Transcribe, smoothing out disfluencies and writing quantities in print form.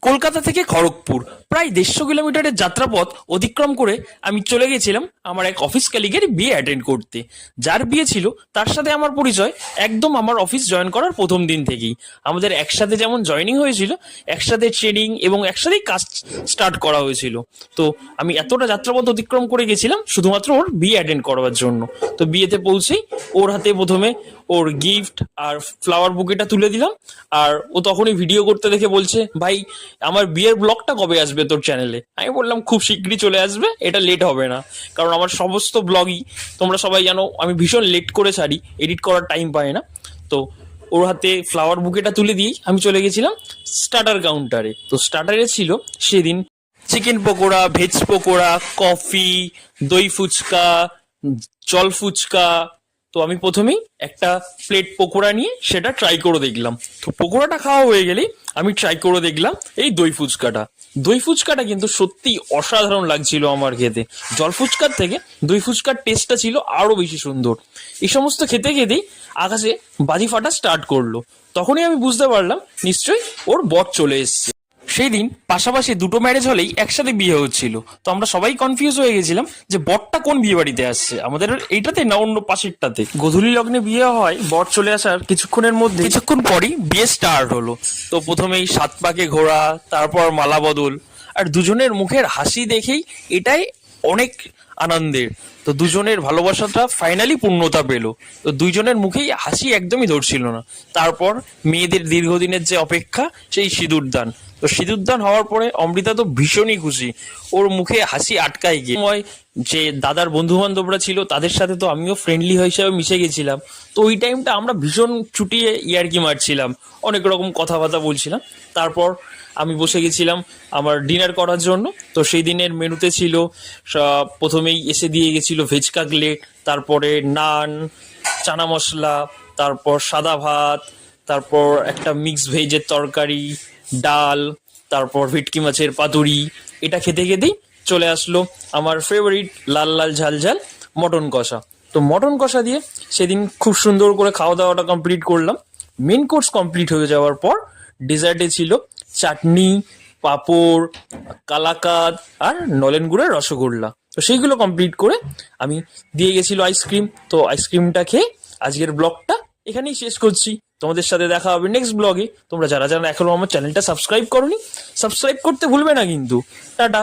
কলকাতা থেকে খড়গপুর প্রায় 150 কিলোমিটারের যাত্রাপথ অতিক্রম করে আমি চলে গেছিলাম আমার এক অফিস কলিগের বিয়ে অ্যাটেন্ড করতে। যার বিয়ে ছিল তার সাথে আমার পরিচয় একদম আমার অফিস জয়েন করার প্রথম দিন থেকেই। আমাদের একসাথে যেমন জয়েনিং হয়েছিল, একসাথে ট্রেনিং এবং একসাথেই কাজ স্টার্ট করা হয়েছিল। তো আমি এতটা যাত্রাপথ অতিক্রম করে গেছিলাম শুধুমাত্র ওর বিয়ে অ্যাটেন্ড করার জন্য। তো বিয়েতে পৌঁছেই ওর হাতে প্রথমে ওর গিফট আর ফ্লাওয়ার বুকেটা তুলে দিলাম। আর ও তখনই ভিডিও করতে দেখে বলছে, ভাই আমার বিয়ের ব্লগটা কবে আসবে তোর চ্যানেলে? আমি বললাম খুব শিগগিরই চলে আসবে, এটা লেট হবে না, কারণ আমার সমস্ত ব্লগই তোমরা সবাই জানো আমি ভীষণ লেট করে ছাড়ি, এডিট করার টাইম পাই না। তো ওর হাতে ফ্লাওয়ার বুকেটা তুলে দিয়েই আমি চলে গেছিলাম স্টার্টার কাউন্টারে। তো স্টার্টারে ছিল সেদিন chicken pakora, veg pakora, coffee, দই ফুচকা, জল ফুচকা। তো আমি প্রথমেই একটা প্লেট পকোড়া নিয়ে সেটা ট্রাই করে দেখলাম। তো পকোড়াটা খাওয়া হয়ে গেলেই আমি ট্রাই করে দেখলাম এই দই ফুচকাটা। দই ফুচকাটা কিন্তু সত্যি অসাধারণ লাগছিল আমার খেতে। জল ফুচকার থেকে দই ফুচকার টেস্টটা ছিল আরো বেশি সুন্দর। এই সমস্ত খেতে খেতেই আকাশে বাজি ফাটা স্টার্ট করলো। তখনই আমি বুঝতে পারলাম নিশ্চয়ই ওর বর চলে এসছে। সেই দিন পাশাপাশি দুটো ম্যারেজ হলেই একসাথে বিয়ে হচ্ছিল। তো আমরা সবাই কনফিউজ হয়ে গেছিলাম যে বরটা কোন বিয়ে বাড়িতে আসছে, আমাদের এইটাতে না অন্য পাশেরটাতে। গোধূলি লগ্নে বিয়ে হয়, বর চলে আসার কিছুক্ষণ পরই বিয়ে স্টার্ট হলো। তো প্রথমেই 7 পাকে ঘোরা, তারপর মালা বদল। আর দুজনের মুখের হাসি দেখেই এটাই অনেক আনন্দের। তো দুজনের ভালোবাসাটা ফাইনালি পূর্ণতা পেল। তো দুইজনের মুখেই হাসি একদমই ধরছিল না। তারপর মেয়েদের দীর্ঘদিনের যে অপেক্ষা, সেই সিঁদুরদান। তো সিঁদুরদান হওয়ার পরে অমৃতা তো ভীষণই খুশি, ওর মুখে হাসি আটকায় গিয়ে। সময় যে দাদার বন্ধু বান্ধবরা ছিল তাদের সাথে তো আমিও ফ্রেন্ডলি হিসাবে মিশে গেছিলাম। তো ওই টাইমটা আমরা ভীষণ চুটিয়ে ইয়ার্কি মারছিলাম, অনেক রকম কথাবার্তা বলছিলাম। তারপর আমি বসে গেছিলাম আমার ডিনার করার জন্য। তো সেই দিনের মেনুতে ছিল প্রথমেই এসে দিয়ে গেছিল ভেজ কাটলেট, তারপরে নান, চানা মশলা, তারপর সাদা ভাত, তারপর একটা মিক্স ভেজের তরকারি, ডাল, তারপর ভেটকি মাছের পাতুরি। এটা খেতে খেতেই চলে আসলো আমার ফেভারিট লাল লাল ঝাল ঝাল মটন কষা। তো মটন কষা দিয়ে সেদিন খুব সুন্দর করে খাওয়া দাওয়াটা কমপ্লিট করলাম। মেন কোর্স কমপ্লিট হয়ে যাওয়ার পর ডেজার্টে ছিল চাটনি, পাঁপড়, কালাকাঁদ আর নলেন গুড়ের রসগোল্লা। তো সেইগুলো কমপ্লিট করে আমি দিয়ে গেছিল আইসক্রিম। তো আইসক্রিমটা খেয়ে আজকের ব্লগটা এখানেই শেষ করছি। তোমাদের সাথে দেখা হবে নেক্সট ব্লগে। তোমরা যারা যারা এখনো আমার চ্যানেলটা সাবস্ক্রাইব করোনি, সাবস্ক্রাইব করতে ভুলবে না কিন্তু। টাটা।